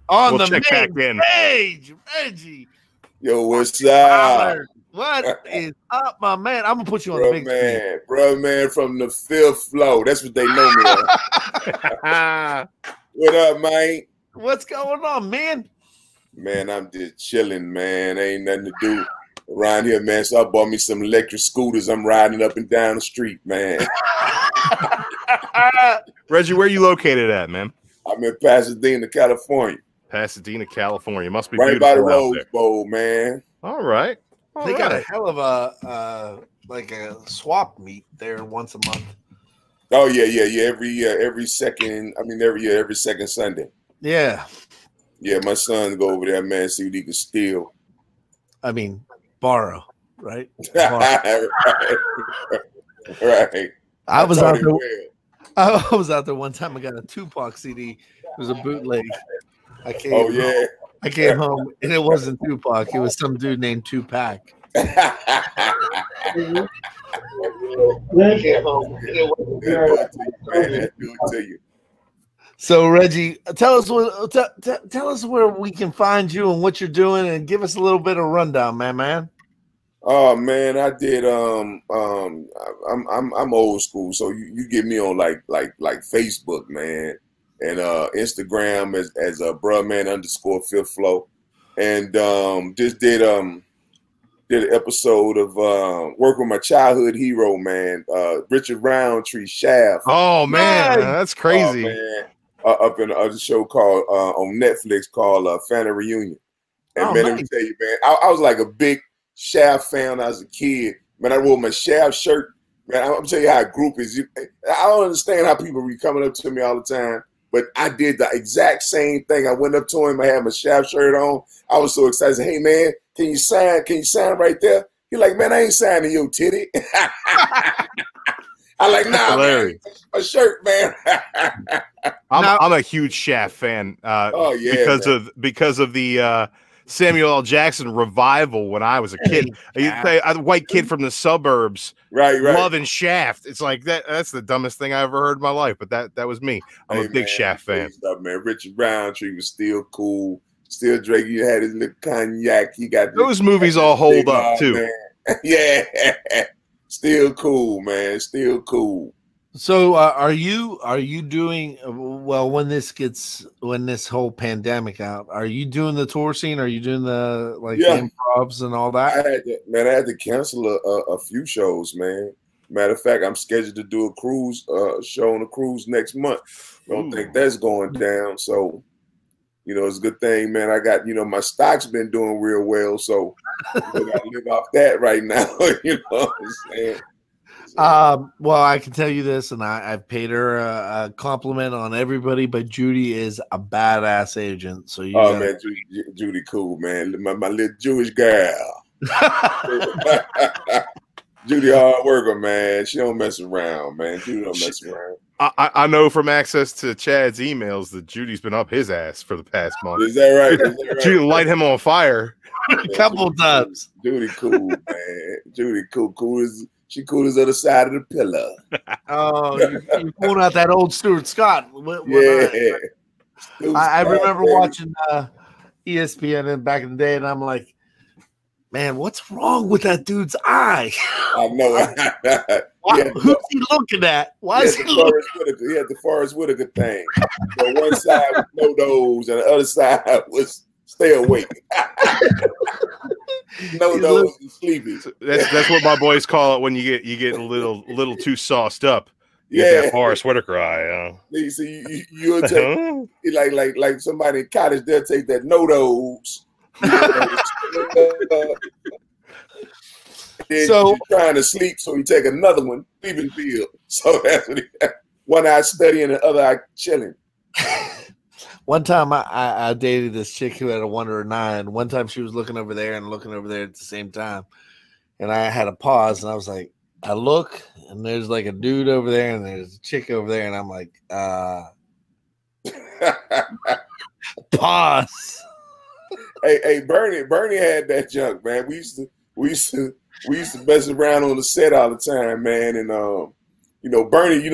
On We'll the check back main in. page, Reggie. Yo, what's up? What is up, my man? I'm gonna put you on the big screen. Bro, man, from the fifth floor. That's what they know me as. What up, man? What's going on, man? Man, I'm just chilling, man. Ain't nothing to do around here, man. So I bought me some electric scooters. I'm riding up and down the street, man. Reggie, where are you located at, man? I'm in Pasadena, California. Pasadena, California. Must be right by the beautiful Rose Bowl, man. All right. They got a hell of a like a swap meet there once a month. Oh yeah. Every second Sunday. Yeah. Yeah, my son go over there, man, see what he can steal. I mean, borrow, right? Right. I was out there. I was out there one time. I got a Tupac CD. It was a bootleg. I came home and it wasn't Tupac. It was some dude named Tupac. So Reggie, tell us where we can find you and what you're doing, and give us a little bit of rundown, man. Oh man, I did. I'm old school, so you get me on like Facebook, man, and Instagram as @bruhman_fifth flow, and just did an episode of work with my childhood hero, man, Richard Roundtree Shaft. Oh man, that's crazy. Man. Up in a show called on Netflix called Family Reunion, and man, let me tell you, man, I was like a big Shaft fan when I was a kid. Man, I wore my Shaft shirt. Man, I'm telling you how a group is. I don't understand how people be coming up to me all the time, but I did the exact same thing. I went up to him. I had my Shaft shirt on. I was so excited. I said, "Hey, man, can you sign? Can you sign right there?" He's like, "Man, I ain't signing your titty." I'm like, "Nah, man, a shirt, man." I'm a huge Shaft fan. Because of the Samuel L. Jackson revival when I was a kid. A white kid from the suburbs, right, loving Shaft. It's like that's the dumbest thing I ever heard in my life, but that was me. I'm a big Shaft fan. Up, man. Richard Roundtree was still cool. Still Drake, you had his little cognac. He got those movies all hold up too. Man. Yeah. Still cool, man. Still cool. So are you doing well when this whole pandemic out? Are you doing the tour scene? Are you doing the improvs and all that? I had to cancel a few shows, man. Matter of fact, I'm scheduled to do a cruise show on a cruise next month. Don't think that's going down. So, it's a good thing, man. I got, my stock's been doing real well. So I got to live off that right now. You know what I'm saying? Well, I can tell you this, and I've paid her a compliment on everybody, but Judy is a badass agent. So man, Judy cool, man. My little Jewish girl. Judy hard worker, man. She don't mess around, man. Judy don't mess around. I know from access to Chad's emails that Judy's been up his ass for the past month. Is that right? Judy light him on fire a couple times. Judy cool, man. Judy cool. She cool as the other side of the pillow. Oh, you're pulling out that old Stuart Scott. Yeah. I remember watching ESPN back in the day, and I'm like, man, what's wrong with that dude's eye? I know. Who's he looking at? Why is he looking? He had the Forrest Whitaker thing. So one side was no nose, and the other side was stay awake. No nose and sleepy. That's what my boys call it when you get a little too sauced up. You get that Forrest Whitaker eye. See, you'll take like somebody in college. They'll take that no nose. So trying to sleep, so you take another one, sleeping pill. So that's what one eye studying, and the other eye chilling. One time I dated this chick who had a 1 or a 9. One time she was looking over there and looking over there at the same time. And I had a pause, and I was like, I look, and there's like a dude over there, and there's a chick over there, and I'm like, pause. Hey, Bernie had that junk, man. We used to mess around on the set all the time, man. And Bernie,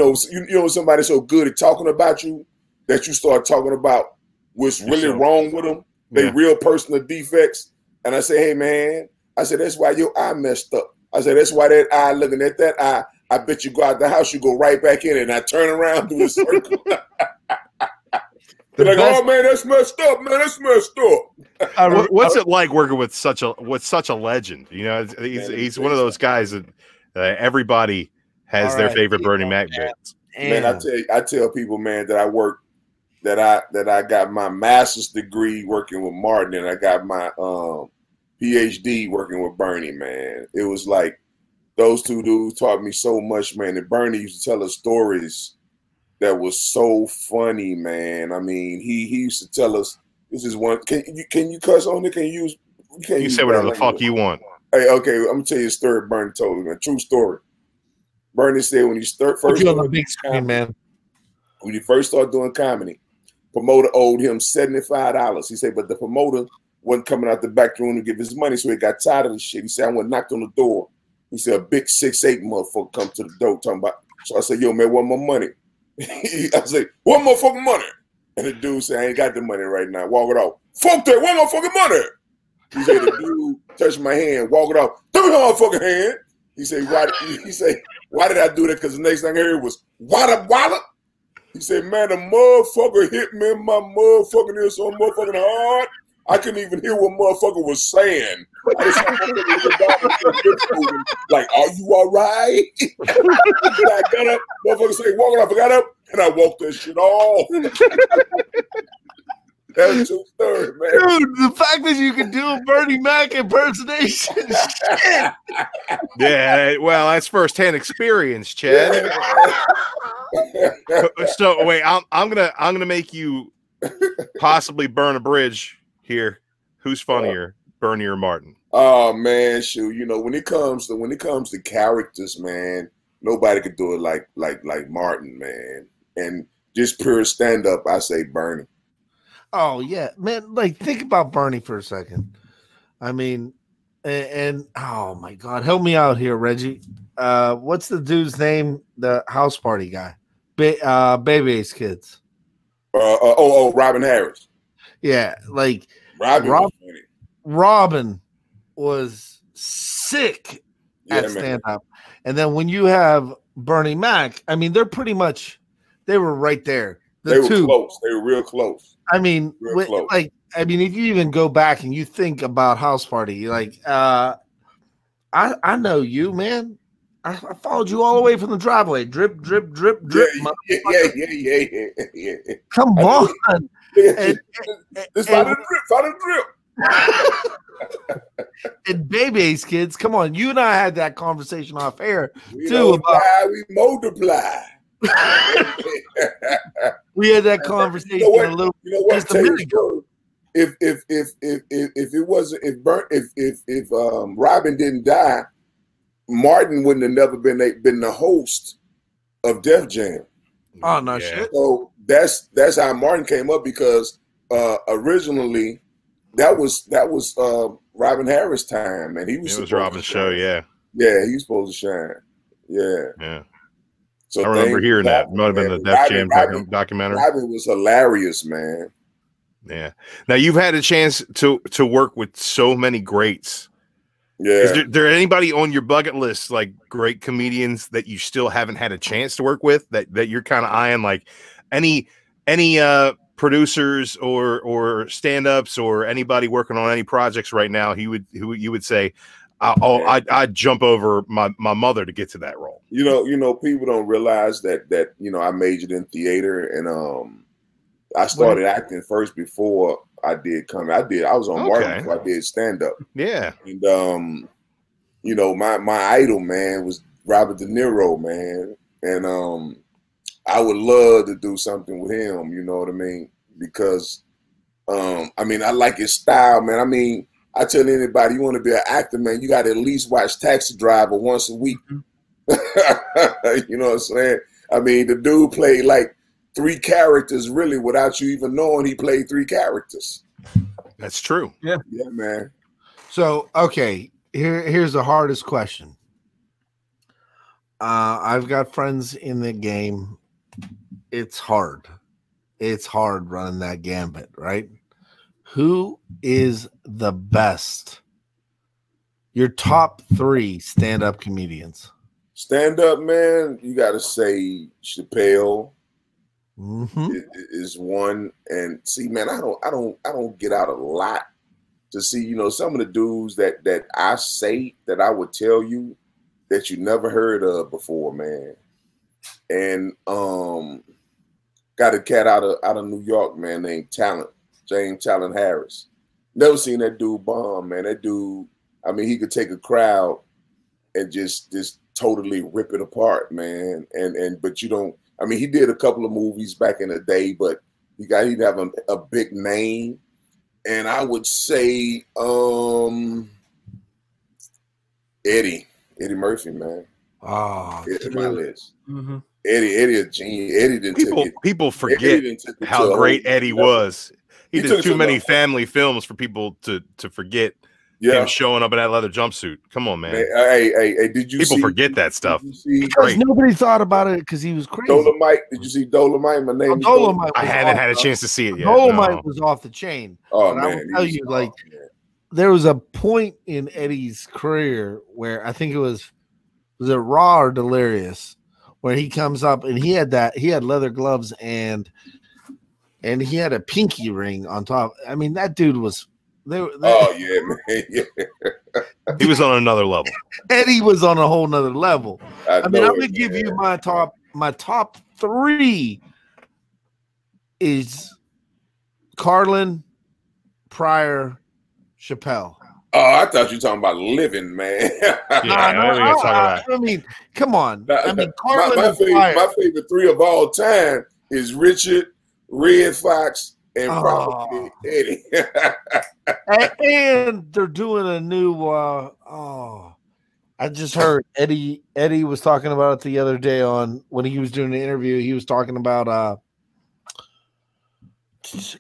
somebody so good at talking about you that you start talking about what's really wrong with them, they real personal defects. And I say, hey man, I said, that's why your eye messed up. I said, that's why that eye, looking at that eye, I bet you go out the house, you go right back in and I turn around, do a circle. They're like, oh man, that's messed up, man. That's messed up. What's it like working with such a legend? You know, he's one of those guys that everybody has their favorite Bernie Mac bits. Man, I tell people, man, that I got my master's degree working with Martin, and I got my PhD working with Bernie. Man, it was like those two dudes taught me so much, man. And Bernie used to tell us stories that was so funny, man. I mean, he used to tell us, this is one. Can you cuss on it? You say whatever the fuck you want. Hey, okay, I'm gonna tell you a story Bernie told me, man. True story. Bernie said when you first on the big screen, man. When you first started doing comedy, promoter owed him $75. He said, but the promoter wasn't coming out the back room to give his money, so he got tired of the shit. He said, I went and knocked on the door. He said, a big 6'8" motherfucker come to the door talking about. So I said, yo, man, want more money? I said, what motherfucking money? And the dude said, I ain't got the money right now. Walk it off. Fuck that. What motherfucking money? He said, the dude touched my hand. Walk it off. Give me my motherfucking hand. He said, why did I do that? Because the next thing I heard was, walla. He said, man, the motherfucker hit me in my motherfucking ear so motherfucking hard. I couldn't even hear what motherfucker was saying. Like, are you all right? I got up, motherfucker say, walk it off. I got up and I walked that shit off. That's true story, man. Dude, the fact that you can do a Bernie Mac impersonation. Shit. Yeah, well, that's firsthand experience, Chad. So wait, I'm gonna make you possibly burn a bridge here. Who's funnier, Bernie or Martin? Oh man, shoot. You know, when it comes to characters, man, nobody could do it like Martin, man. And just pure stand up, I say Bernie. Oh yeah, man. Like, think about Bernie for a second. I mean, and oh my God, help me out here, Reggie. What's the dude's name? The house party guy, Baby's kids. Robin Harris. Yeah, like Robin was sick at stand up, and then when you have Bernie Mac, I mean, they were right there. They were close. They were real close. I mean, if you even go back and you think about House Party, like, I know you, man. I followed you all the way from the driveway. Drip, drip, drip, drip. Yeah. Come on. Follow the drip. And Baby's kids, come on. You and I had that conversation off air we multiply. We had that conversation a little. You know what? Just a minute ago. If Robin didn't die, Martin wouldn't have never been the host of Def Jam. Oh no, shit. So that's how Martin came up, because originally that was Robin Harris' time, and it was Robin's show. Yeah, he was supposed to shine. Yeah. So I remember hearing that. Might have been the Def Jam documentary. Robin was hilarious, man. Yeah. Now you've had a chance to work with so many greats. Yeah. Is there anybody on your bucket list, like great comedians, that you still haven't had a chance to work with, that you're kind of eyeing, like any producers or stand-ups or anybody working on any projects right now who you would say, I'd jump over my mother to get to that role? You know, people don't realize that I majored in theater, and I started acting first before I did comedy. I was on Martin before I did stand up. Yeah. And my idol, man, was Robert De Niro, man. And I would love to do something with him, you know what I mean? Because I like his style, man. I mean, I tell anybody, you want to be an actor, man, you got to at least watch Taxi Driver once a week. You know what I'm saying? I mean, the dude played like 3 characters, really, without you even knowing he played 3 characters. That's true. Yeah, man. So, okay, here's the hardest question. I've got friends in the game. It's hard. it's hard running that gambit, right? Who is the best? Your top 3 stand-up comedians. Stand-up, man, you got to say Chappelle is one. And see, man, I don't get out a lot to see, you know, some of the dudes that I say that I would tell you that you never heard of before, man. And got a cat out of New York, man, named James Talent Harris. Never seen that dude bomb, man. That dude, I mean, he could take a crowd and just totally rip it apart, man. But you don't, I mean, he did a couple of movies back in the day, but he'd have a big name. And I would say Eddie Murphy, man. Oh, it's my list. Eddie a genius. Eddie didn't people forget how great Eddie was. He did too many family films for people to forget him showing up in that leather jumpsuit. Come on, man. Hey, did you people forget that stuff? Because nobody thought about it because he was crazy. Dolomite. Did you see Dolomite? My name is Dolomite. I haven't had a chance to see it yet. Dolomite was off the chain. Oh, but man. I will tell you, like, there was a point in Eddie's career where I think was it Raw or Delirious, where he comes up and he had leather gloves and he had a pinky ring on top. I mean, that dude was oh yeah, man. Yeah. He was on another level. Eddie was on a whole nother level. I mean, I'm gonna give you my top 3 is Carlin, Pryor, Chappelle. Oh, I thought you were talking about living, man. I mean, come on. I mean, Carlin my favorite 3 of all time is Richard, Red Fox, and probably Eddie. and they're doing a new I just heard Eddie was talking about it the other day when he was doing the interview. He was talking about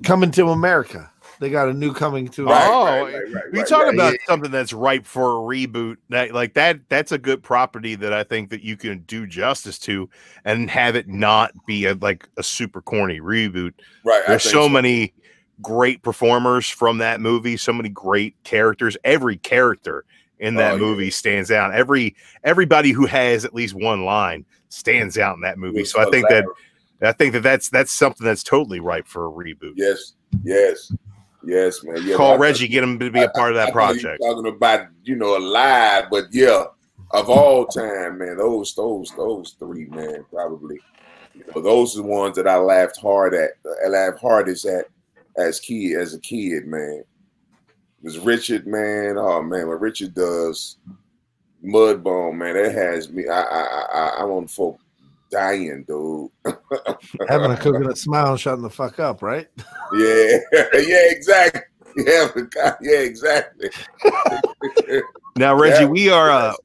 Coming to America. They got a new Coming to America. You're talking about something that's ripe for a reboot. That's a good property that I think that you can do justice to and have it not be a super corny reboot. Right. There's so many great performers from that movie, so many great characters. Every character in that movie stands out. Everybody who has at least one line stands out in that movie. So I think that's something that's totally ripe for a reboot. Yes, man. Yeah, call Reggie, get him to be a part of that project. Talking about, alive, but of all time, man, those 3, man, probably. Those are the ones that I laughed hard at. I laughed hardest at as a kid, man. It was Richard, man. Oh man, when Richard does Mudbone, man, that has me. I want folk dying, dude. Having a coconut smile, shutting the fuck up, right? Yeah, exactly. Yeah, exactly. Now, Reggie, we are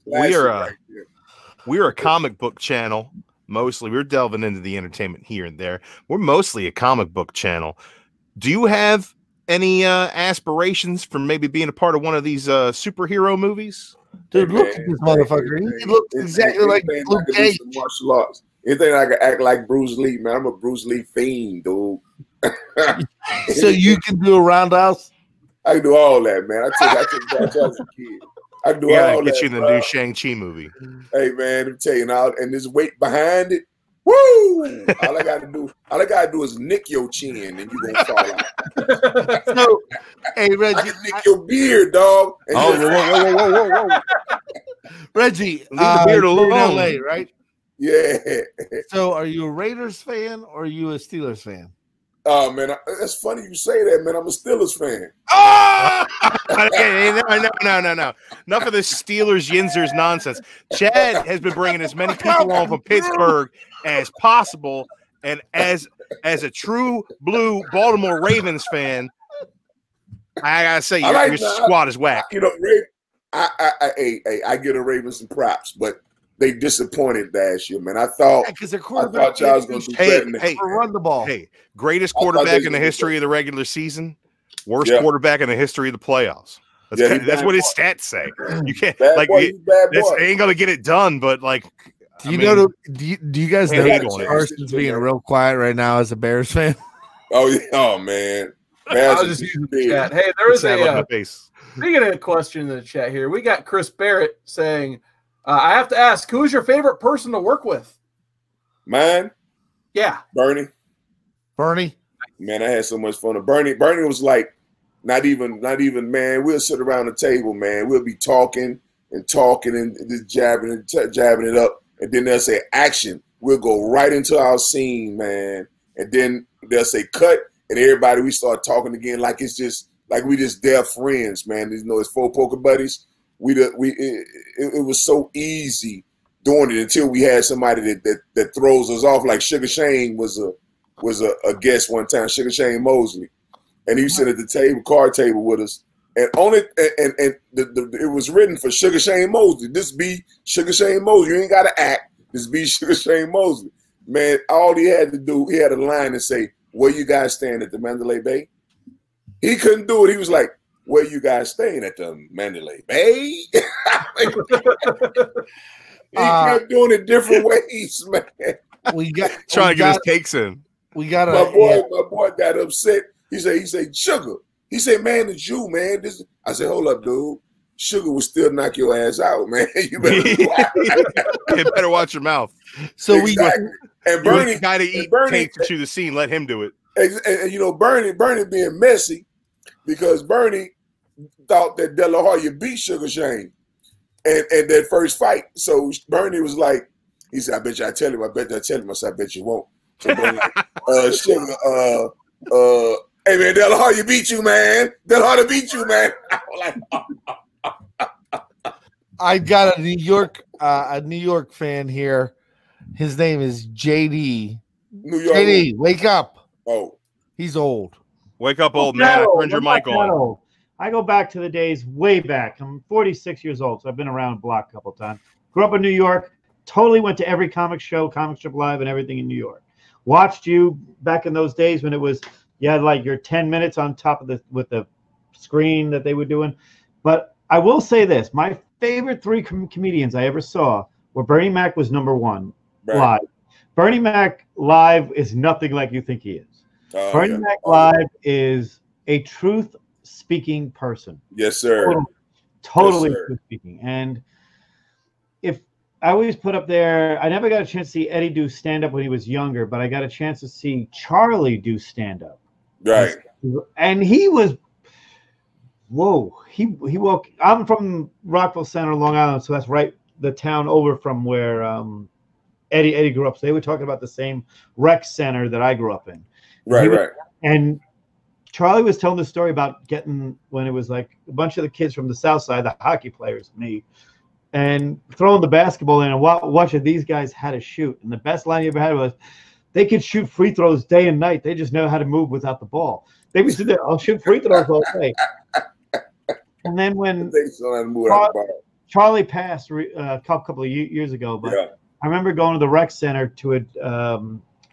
a comic book channel. Mostly, we're delving into the entertainment here and there. We're mostly a comic book channel. Do you have any aspirations for maybe being a part of one of these superhero movies? Dude, look at this motherfucker. He looks exactly like Luke Cage. Martial arts. Anything I can act like Bruce Lee, man. I'm a Bruce Lee fiend, dude. So you can do a roundhouse? I can do all that, man. I took that as a kid. I can do all that. Get you in the new Shang-Chi movie. Hey, man, I'm telling you, and this weight behind it, woo! All I gotta do is nick your chin, and you gonna fall out. So, hey, Reggie, I can nick your beard, dog. Whoa! Reggie, leave the beard alone. LA, right? Yeah. So, are you a Raiders fan or are you a Steelers fan? Oh man, that's funny you say that, man. I'm a Steelers fan. Oh! No. Enough of this Steelers Yinzers nonsense. Chad has been bringing as many people on from Pittsburgh as possible, and as a true blue Baltimore Ravens fan, I gotta say your squad is whack. I get a Ravens some props, but they disappointed last year, man. I thought y'all was going to do better. Run the ball. Hey, greatest quarterback in the history of the regular season, worst quarterback in the history of the playoffs. That's what his stats say. You can't they ain't gonna get it done, but do you guys know that Carson's being real quiet right now as a Bears fan? Oh yeah, oh man. I was just using the chat. Hey, there is a speaking of a question in the chat here. We got Chris Barrett saying, "I have to ask, who is your favorite person to work with?" Mine? Yeah, Bernie. Bernie. Man, I had so much fun. Bernie was like, not even, man. We'll sit around the table, man. We'll be talking and just jabbing it up, and then they'll say action. We'll go right into our scene, man, and then they'll say cut, and everybody we start talking again like it's just like we just their friends, man. You know, it's 4 poker buddies. It was so easy doing it until we had somebody that throws us off. Like Sugar Shane was a guest one time, Sugar Shane Mosley, and he was sitting at the card table with us, and on it, it was written for Sugar Shane Mosley. This be Sugar Shane Mosley. You ain't got to act. This be Sugar Shane Mosley. Man, all he had to do, he had a line to say, "Where you guys staying at the Mandalay Bay?" He couldn't do it. He was like, "Where you guys staying at the Mandalay Bay?" He kept doing it different ways, man. Trying to get his takes in. My boy got upset. He said, Sugar. He said, "Man, it's you, man." I said, "Hold up, dude. Sugar will still knock your ass out, man. You better watch your mouth." So exactly. And Bernie, got to eat cake to chew the scene. Let him do it. And you know, Bernie being messy because Bernie thought that De La Hoya beat Sugar Shane and that first fight. So Bernie was like, he said, "I bet you I tell him. I bet you I tell him." I said, "I bet you won't." So Bernie like, Sugar, hey man, De La Hoya beat you, man. De La Hoya beat you, man. I was like, I got a New York fan here. His name is JD. New York. JD, wake up. Oh, he's old. Wake up, old man. Turn your mic on. I go back to the days way back. I'm 46 years old, so I've been around the block a couple of times. Grew up in New York. Totally went to every comic show, Comic Strip Live, and everything in New York. Watched you back in those days when it was you had like your 10 minutes on top of with the screen that they were doing. But I will say this: my favorite 3 comedians I ever saw were Bernie Mac was #1 live. Bernie Mac live is nothing like you think he is. Bernie Mac live is a truth-speaking person. Yes, sir. Totally truth-speaking. And if I always put up there, I never got a chance to see Eddie do stand-up when he was younger, but I got a chance to see Charlie do stand-up. Right. And he was, whoa. He woke. I'm from Rockville Center, Long Island, so that's right the town over from where Eddie grew up. So they were talking about the same rec center that I grew up in. Right. And Charlie was telling the story about getting when it was like a bunch of the kids from the South Side, the hockey players, me, and throwing the basketball in and watching these guys how to shoot. And the best line he ever had was, they could shoot free throws day and night. They just know how to move without the ball. They would sit there, I'll shoot free throws all day. And then when Charlie passed a couple of years ago, but I remember going to the rec center to it.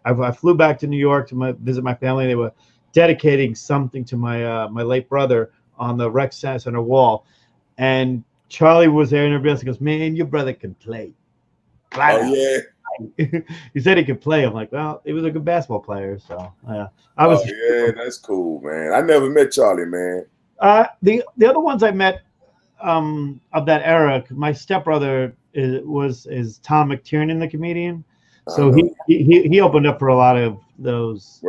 I flew back to New York to visit my family. They were dedicating something to my my late brother on the rec center wall, and Charlie was there, and everybody else goes, "Man, your brother can play." Yeah. He said he could play. I'm like, well, he was a good basketball player, so I was. Oh, yeah, that's cool, man. I never met Charlie, man. The other ones I met of that era, my stepbrother is Tom McTiernan, the comedian. So he opened up for a lot of those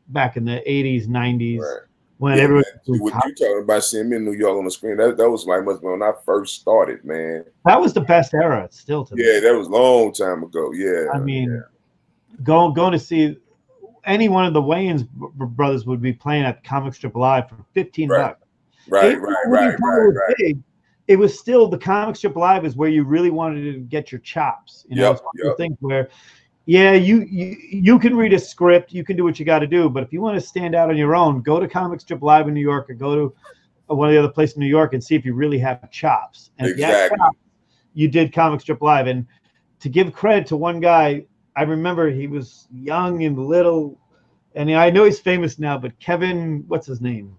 back in the 80s, 90s. Right. When everyone what you talking about seeing me in New York on the screen, that was like must be when I first started, man. That was the best era still to me. Yeah, that was a long time ago. Yeah. I mean, going to see any one of the Wayans brothers would be playing at Comic Strip Live for $15. Right. It was still the Comic Strip Live is where you really wanted to get your chops. You know, it's one of the things where, you can read a script, you can do what you got to do, but if you want to stand out on your own, go to Comic Strip Live in New York or go to one of the other places in New York and see if you really have chops. And if you have chops, you did Comic Strip Live. And to give credit to one guy, I remember he was young and little, and I know he's famous now, but Kevin, what's his name?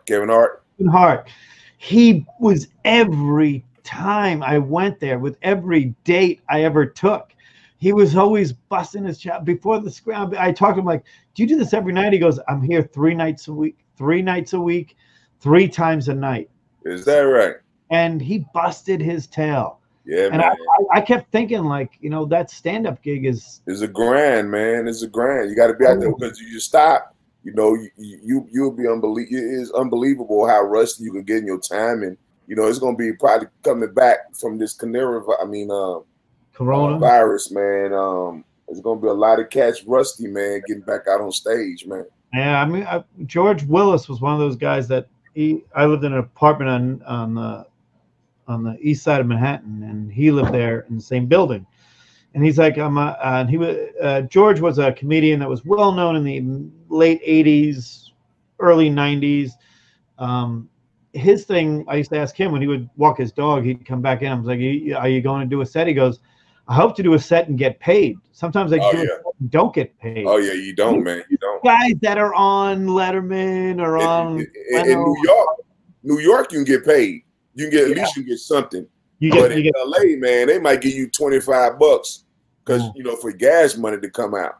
Kevin Hart. Kevin Hart. He was every time I went there with every date I ever took. he was always busting his chops before the scrum. I talked to him like, "Do you do this every night?" He goes, "I'm here 3 nights a week, 3 nights a week, 3 times a night." Is that right? And he busted his tail. Yeah, and man. I kept thinking, like, that stand-up gig is a grind, man. It's a grind. You got to be out there, because you stop. You'll be unbelievable. It is unbelievable how rusty you can get in your time, and it's going to be probably coming back from this coronavirus, man. There's going to be a lot of cats rusty, man, getting back out on stage, man. Yeah, I mean, George Willis was one of those guys that I lived in an apartment on the east side of Manhattan, and he lived there in the same building. And he's like, George was a comedian that was well known in the late 80s, early 90s. His thing, I used to ask him when he would walk his dog, he'd come back in. I was like, "Are you going to do a set?" He goes, "I hope to do a set and get paid." Sometimes I do a set and don't get paid. Oh yeah, you don't, man. You don't. Guys that are on Letterman or in New York, you can get paid. You can get at least you can get something. But in LA, man, they might give you $25 because for gas money to come out.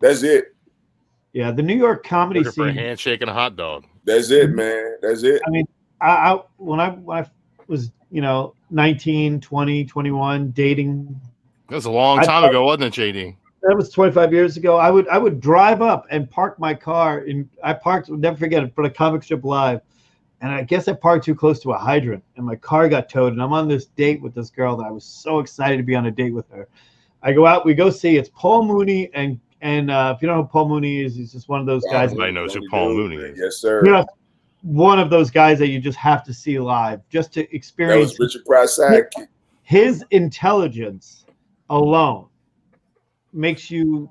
That's it. Yeah, the New York comedy scene. For a handshake and a hot dog. That's it, man. That's it. I mean, when I was 19, 20, 21, dating. That was a long time ago, wasn't it, JD? That was 25 years ago. I would drive up and park my car. I parked, I'll never forget it, for the Comic Strip Live. And I guess I parked too close to a hydrant, and my car got towed. And I'm on this date with this girl that I was so excited to be on a date with her. I go out, we go see. It's Paul Mooney, and if you don't know who Paul Mooney is, he's just one of those guys. Everybody knows who Paul Mooney is. Yes, sir. One of those guys that you just have to see live, just to experience. That was Richard Price's sidekick. His intelligence alone makes you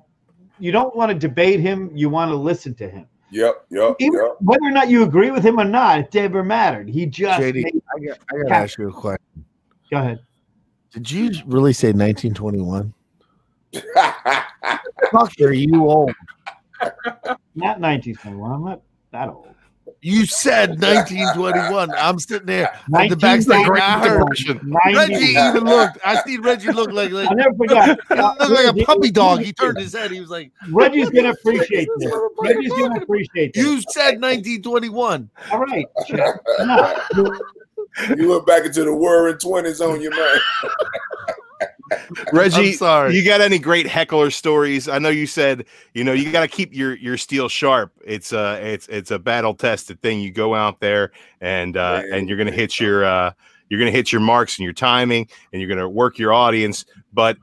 don't want to debate him. You want to listen to him. Yep. Whether or not you agree with him or not, it never mattered. He just. JD, I got to ask you a question. Go ahead. Did you really say 1921? Fuck, are you old? Not 1921. I'm not that old. You said 1921. I'm sitting there at the backstage. I heard Reggie even looked. I seen Reggie look like I never forgot. He looked like a puppy dog. He turned his head. He was like, Reggie's gonna appreciate this. Reggie's gonna appreciate this. You said 1921. All right. You went back into the whirring 20s on your mind. Reggie, I'm sorry. You got any great heckler stories? I know you said you got to keep your steel sharp. It's a battle tested thing. You go out there and you're gonna hit your marks and your timing, and you're gonna work your audience. But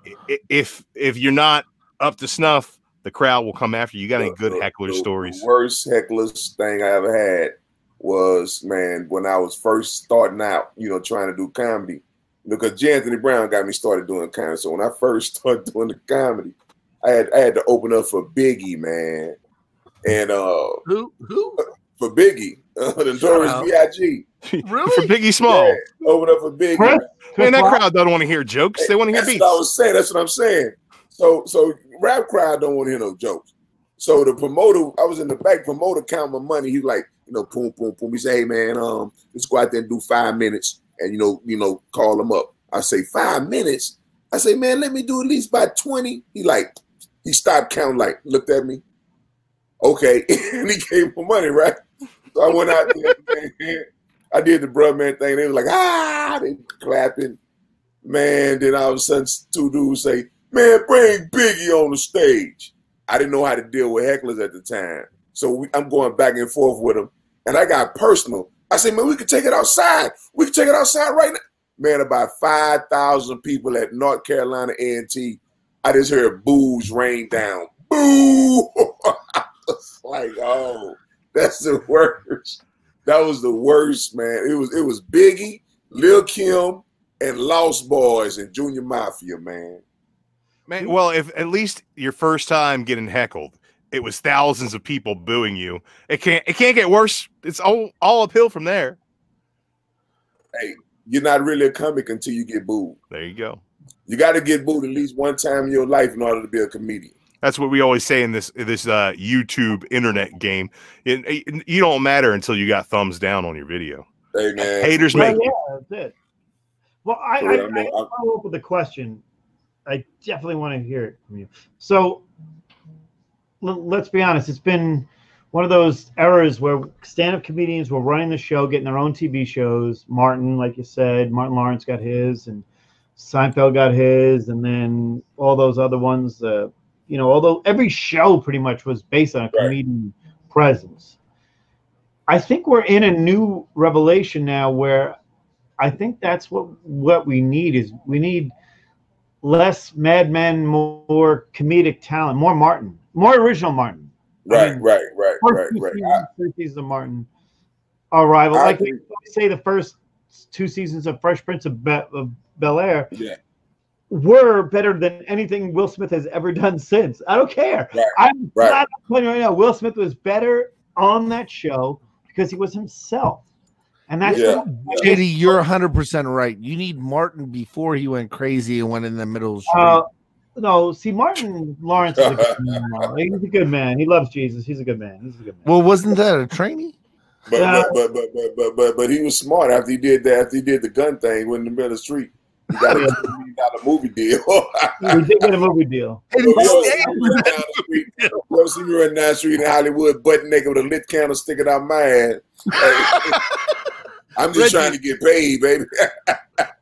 if you're not up to snuff, the crowd will come after you. You got any good heckler stories? The worst hecklers thing I ever had was, man, when I was first starting out, trying to do comedy. Because J. Anthony Brown got me started doing comedy. So when I first started doing the comedy, I had to open up for Biggie, man. And who? For Biggie, the Notorious B.I.G. Really? For Biggie Small. Yeah, open up for Biggie. Man, that crowd doesn't want to hear jokes. They want to hear beats. That's what I was saying. That's what I'm saying. So rap crowd don't want to hear no jokes. So the promoter, I was in the back, promoter count my money. He like, boom, boom, boom. He say, "Hey man, let's go out there and do 5 minutes and call them up." I say 5 minutes. I say, "Man, let me do at least about 20. He stopped counting, looked at me. Okay, and he gave me money, right? So I went out there, man. I did the bruh man thing. They were like, they clapping, man. Then all of a sudden, 2 dudes say, "Man, bring Biggie on the stage." I didn't know how to deal with hecklers at the time. So I'm going back and forth with them. And I got personal. I said, "Man, we could take it outside. We could take it outside right now." Man, about 5,000 people at North Carolina A&T. I just heard boos rain down. Boo! I was like, oh, that's the worst. That was the worst, man. It was Biggie, Lil Kim, and Lost Boys and Junior Mafia, man. Man, well, if at least your first time getting heckled, it was thousands of people booing you. It can't get worse. It's all uphill from there. Hey, you're not really a comic until you get booed. There you go. You got to get booed at least one time in your life in order to be a comedian. That's what we always say in this YouTube internet game. You don't matter until you got thumbs down on your video. Hey man, haters make. Yeah, that's it. Well, I follow up with a question. I definitely want to hear it from you. So let's be honest. It's been one of those eras where stand-up comedians were running the show, getting their own TV shows. Martin, like you said, Martin Lawrence got his, and Seinfeld got his, and then all those other ones. You know, although every show pretty much was based on a comedian presence. I think we're in a new revelation now where I think that's what we need is we need less Mad Men, more comedic talent, more Martin, more original Martin. Right. First season of Martin, our rival. Like we say, the first 2 seasons of Fresh Prince of Bel-Air were better than anything Will Smith has ever done since. I don't care. I'm not telling you right now. Will Smith was better on that show because he was himself. And that's JD, you're 100% right. You need Martin before he went crazy and went in the middle of the street. No, see, Martin Lawrence is a good man. He's a good man. He loves Jesus. He's a good man. He's a good man. Well, wasn't that a trainee? But he was smart after he did that. After he did the gun thing, went in the middle of the street. He got a movie deal. He did get a movie deal. You ever see me running down the street in Hollywood, butt naked with a lit candle sticking out my ass? I'm just trying to get paid, baby.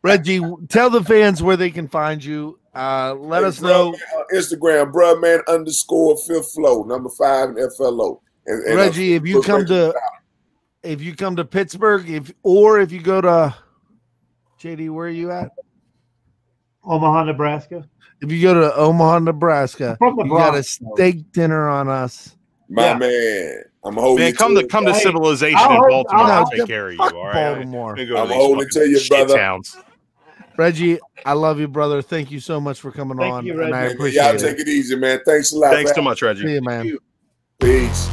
Reggie, tell the fans where they can find you. Let us know. Instagram, _5th flow, number 5 and FLO. And Reggie, if you come to Pittsburgh, if you go to JD, where are you at? Omaha, Nebraska. If you go to Omaha, Nebraska, you got a steak dinner on us. My man. I'm holding. Man, come to Civilization in Baltimore. I'll take care of you. All right. Baltimore. I'm holding to you, brother. Towns. Reggie, I love you, brother. Thank you so much for coming on. You, Reggie. And I appreciate it. Y'all take it easy, man. Thanks a lot. Thanks so much, Reggie. See you, man. Peace.